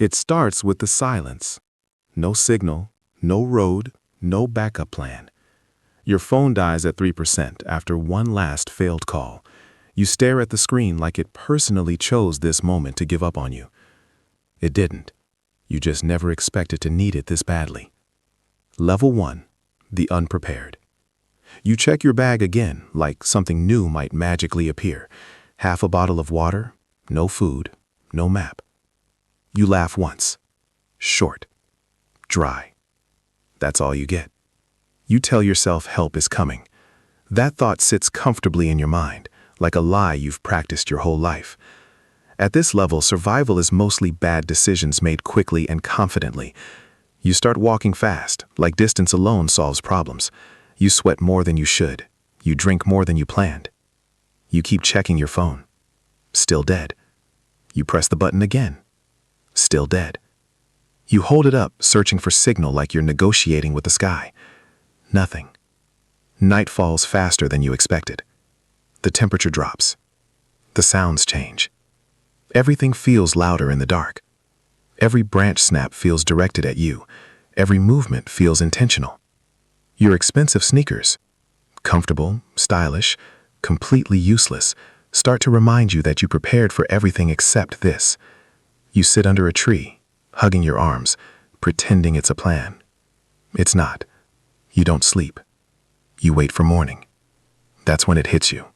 It starts with the silence. No signal, no road, no backup plan. Your phone dies at 3% after one last failed call. You stare at the screen like it personally chose this moment to give up on you. It didn't. You just never expected to need it this badly. Level 1. The unprepared. You check your bag again like something new might magically appear. Half a bottle of water, no food, no map. You laugh once. Short. Dry. That's all you get. You tell yourself help is coming. That thought sits comfortably in your mind, like a lie you've practiced your whole life. At this level, survival is mostly bad decisions made quickly and confidently. You start walking fast, like distance alone solves problems. You sweat more than you should. You drink more than you planned. You keep checking your phone. Still dead. You press the button again. Still dead. You hold it up, searching for signal like you're negotiating with the sky. Nothing. Night falls faster than you expected. The temperature drops. The sounds change. Everything feels louder in the dark. Every branch snap feels directed at you. Every movement feels intentional. Your expensive sneakers, comfortable, stylish, completely useless, start to remind you that you prepared for everything except this. You sit under a tree, hugging your arms, pretending it's a plan. It's not. You don't sleep. You wait for morning. That's when it hits you.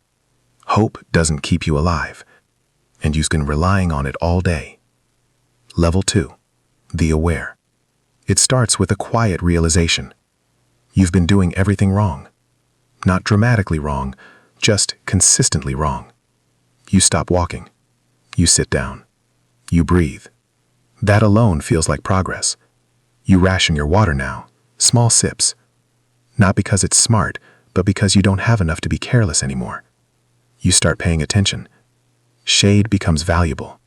Hope doesn't keep you alive, and you've been relying on it all day. Level 2. The aware. It starts with a quiet realization. You've been doing everything wrong. Not dramatically wrong, just consistently wrong. You stop walking. You sit down. You breathe. That alone feels like progress. You ration your water now, small sips. Not because it's smart, but because you don't have enough to be careless anymore. You start paying attention. Shade becomes valuable.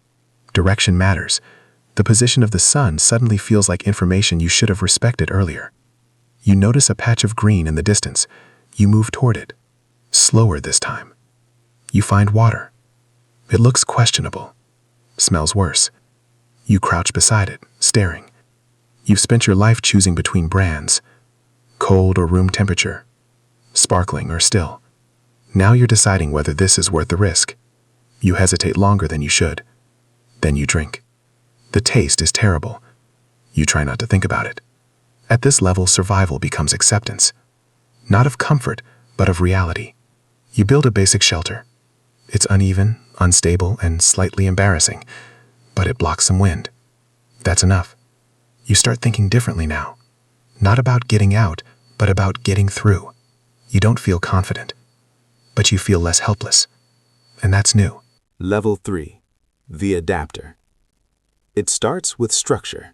Direction matters. The position of the sun suddenly feels like information you should have respected earlier. You notice a patch of green in the distance. You move toward it. Slower this time. You find water. It looks questionable. Smells worse. You crouch beside it, staring. You've spent your life choosing between brands, cold or room temperature, sparkling or still. Now you're deciding whether this is worth the risk. You hesitate longer than you should. Then you drink. The taste is terrible. You try not to think about it. At this level, survival becomes acceptance. Not of comfort, but of reality. You build a basic shelter. It's uneven, unstable, and slightly embarrassing, but it blocks some wind. That's enough. You start thinking differently now. Not about getting out, but about getting through. You don't feel confident, but you feel less helpless. And that's new. Level 3. The adapter. It starts with structure.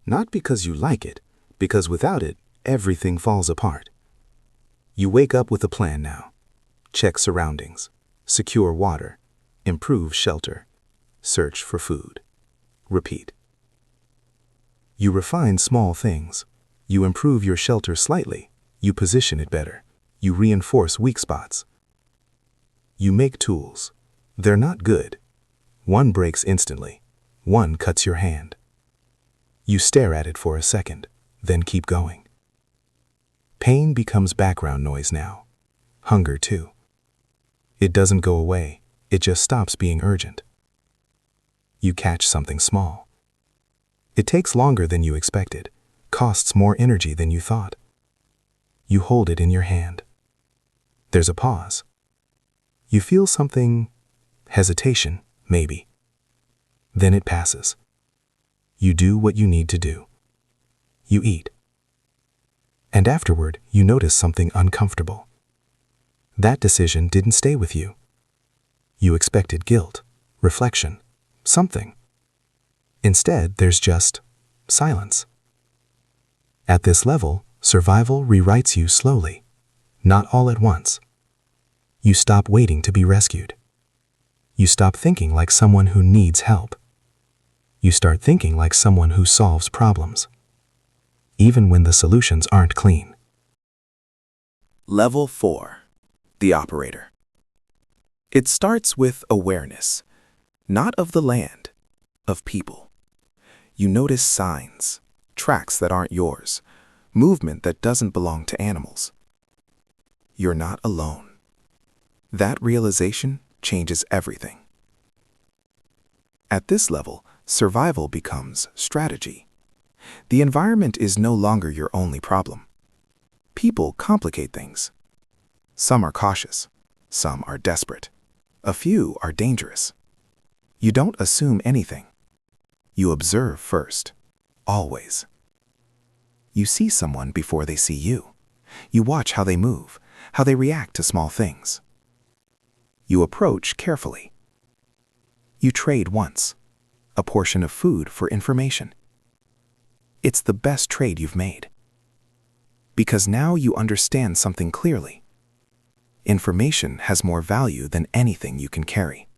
Not because you like it, because without it, everything falls apart. You wake up with a plan now. Check surroundings. Secure water. Improve shelter. Search for food. Repeat. You refine small things. You improve your shelter slightly. You position it better. You reinforce weak spots. You make tools. They're not good. One breaks instantly. One cuts your hand. You stare at it for a second, then keep going. Pain becomes background noise now. Hunger too. It doesn't go away. It just stops being urgent. You catch something small. It takes longer than you expected, costs more energy than you thought. You hold it in your hand. There's a pause. You feel something, hesitation, maybe. Then it passes. You do what you need to do. You eat. And afterward, you notice something uncomfortable. That decision didn't stay with you. You expected guilt, reflection, something. Instead, there's just silence. At this level, survival rewrites you slowly, not all at once. You stop waiting to be rescued. You stop thinking like someone who needs help. You start thinking like someone who solves problems, even when the solutions aren't clean. Level 4. The Operator. It starts with awareness, not of the land, of people. You notice signs, tracks that aren't yours, movement that doesn't belong to animals. You're not alone. That realization changes everything. At this level, survival becomes strategy. The environment is no longer your only problem. People complicate things. Some are cautious, some are desperate, a few are dangerous. You don't assume anything. You observe first, always. You see someone before they see you. You watch how they move, how they react to small things. You approach carefully. You trade once, a portion of food for information. It's the best trade you've made. Because now you understand something clearly. Information has more value than anything you can carry.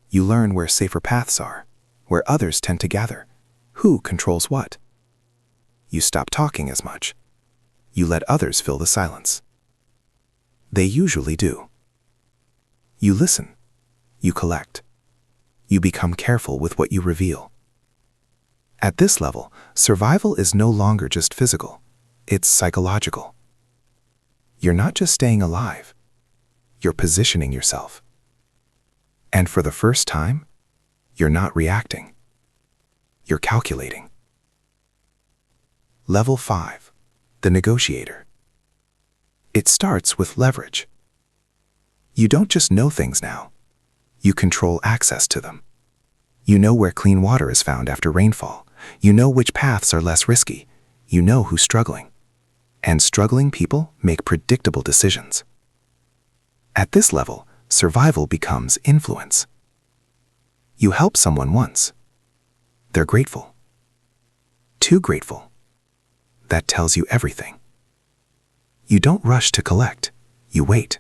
You learn where safer paths are, where others tend to gather, who controls what. You stop talking as much. You let others fill the silence. They usually do. You listen. You collect. You become careful with what you reveal. At this level, survival is no longer just physical. It's psychological. You're not just staying alive. You're positioning yourself. And for the first time, you're not reacting. You're calculating. Level 5, the negotiator. It starts with leverage. You don't just know things now. You control access to them. You know where clean water is found after rainfall. You know which paths are less risky. You know who's struggling. And struggling people make predictable decisions. At this level, survival becomes influence. You help someone once. They're grateful. Too grateful. That tells you everything. You don't rush to collect. You wait.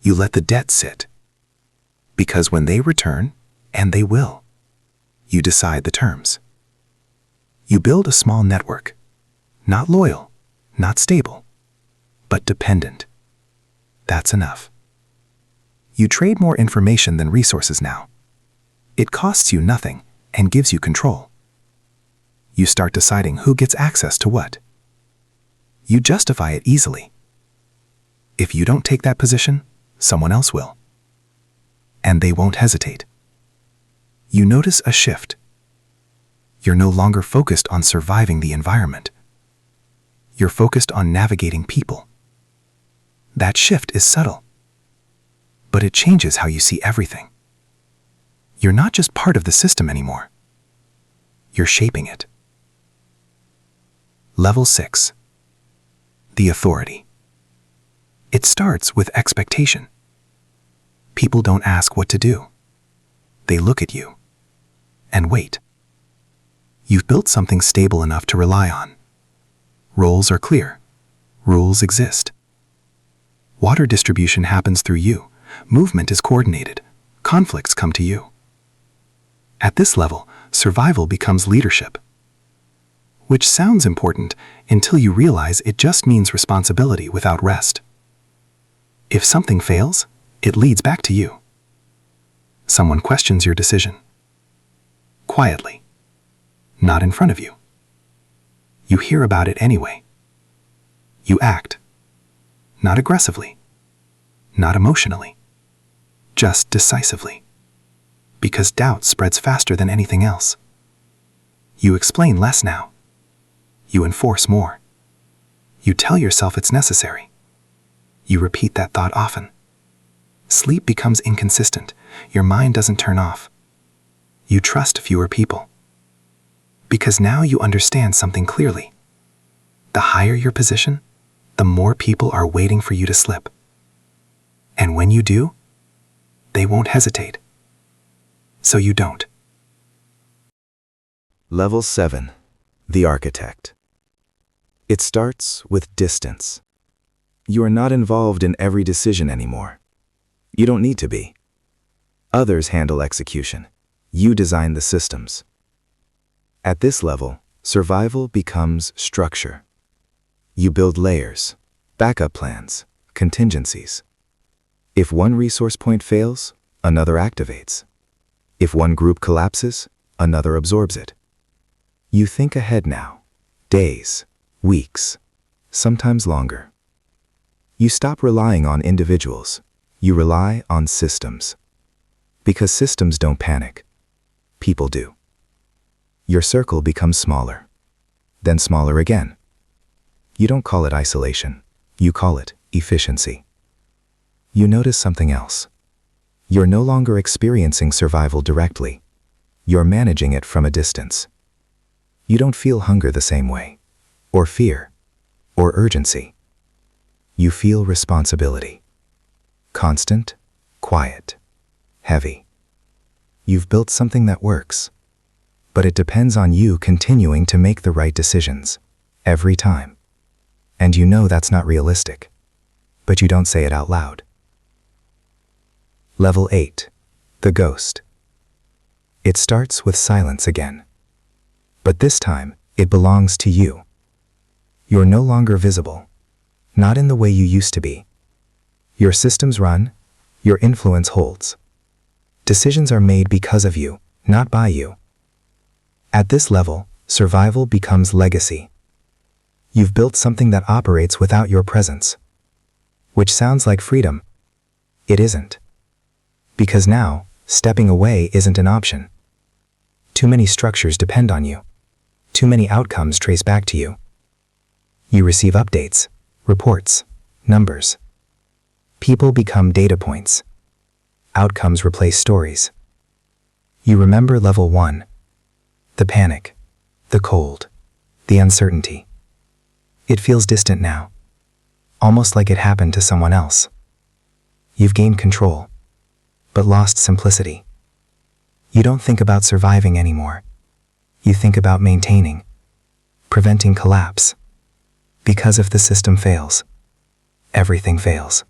You let the debt sit. Because when they return, and they will, you decide the terms. You build a small network. Not loyal, not stable, but dependent. That's enough. You trade more information than resources now. It costs you nothing and gives you control. You start deciding who gets access to what. You justify it easily. If you don't take that position, someone else will. And they won't hesitate. You notice a shift. You're no longer focused on surviving the environment. You're focused on navigating people. That shift is subtle, but it changes how you see everything. You're not just part of the system anymore. You're shaping it. Level 6. The authority. It starts with expectation. People don't ask what to do. They look at you and wait. You've built something stable enough to rely on. Roles are clear. Rules exist. Water distribution happens through you. Movement is coordinated. Conflicts come to you. At this level, survival becomes leadership. Which sounds important until you realize it just means responsibility without rest. If something fails, it leads back to you. Someone questions your decision. Quietly. Not in front of you. You hear about it anyway. You act. Not aggressively. Not emotionally. Just decisively. Because doubt spreads faster than anything else. You explain less now. You enforce more. You tell yourself it's necessary. You repeat that thought often. Sleep becomes inconsistent. Your mind doesn't turn off. You trust fewer people. Because now you understand something clearly. The higher your position, the more people are waiting for you to slip. And when you do, they won't hesitate. So you don't. Level 7. The architect. It starts with distance. You are not involved in every decision anymore. You don't need to be. Others handle execution. You design the systems. At this level, survival becomes structure. You build layers, backup plans, contingencies. If one resource point fails, another activates. If one group collapses, another absorbs it. You think ahead now. Days, weeks, sometimes longer. You stop relying on individuals. You rely on systems. Because systems don't panic. People do. Your circle becomes smaller. Then smaller again. You don't call it isolation. You call it efficiency. You notice something else. You're no longer experiencing survival directly. You're managing it from a distance. You don't feel hunger the same way, or fear, or urgency. You feel responsibility. Constant, quiet, heavy. You've built something that works, but it depends on you continuing to make the right decisions, every time. And you know that's not realistic, but you don't say it out loud. Level 8. The Ghost. It starts with silence again. But this time, it belongs to you. You're no longer visible, not in the way you used to be. Your systems run, your influence holds. Decisions are made because of you, not by you. At this level, survival becomes legacy. You've built something that operates without your presence. Which sounds like freedom. It isn't. Because now, stepping away isn't an option. Too many structures depend on you. Too many outcomes trace back to you. You receive updates, reports, numbers. People become data points. Outcomes replace stories. You remember level 1. The panic, the cold, the uncertainty. It feels distant now, almost like it happened to someone else. You've gained control, but lost simplicity. You don't think about surviving anymore. You think about maintaining, preventing collapse. Because if the system fails, everything fails.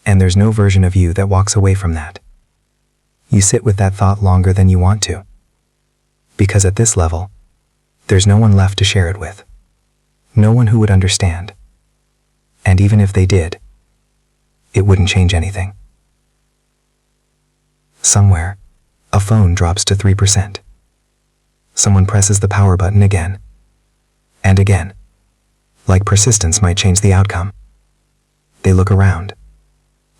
And there's no version of you that walks away from that. You sit with that thought longer than you want to. Because at this level, there's no one left to share it with. No one who would understand. And even if they did, it wouldn't change anything. Somewhere, a phone drops to 3%. Someone presses the power button again. And again. Like persistence might change the outcome. They look around.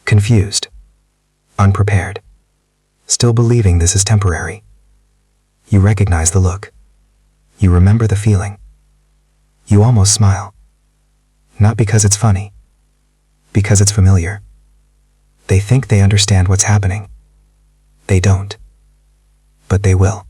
Confused. Unprepared. Still believing this is temporary. You recognize the look. You remember the feeling. You almost smile. Not because it's funny. Because it's familiar. They think they understand what's happening. They don't. But they will.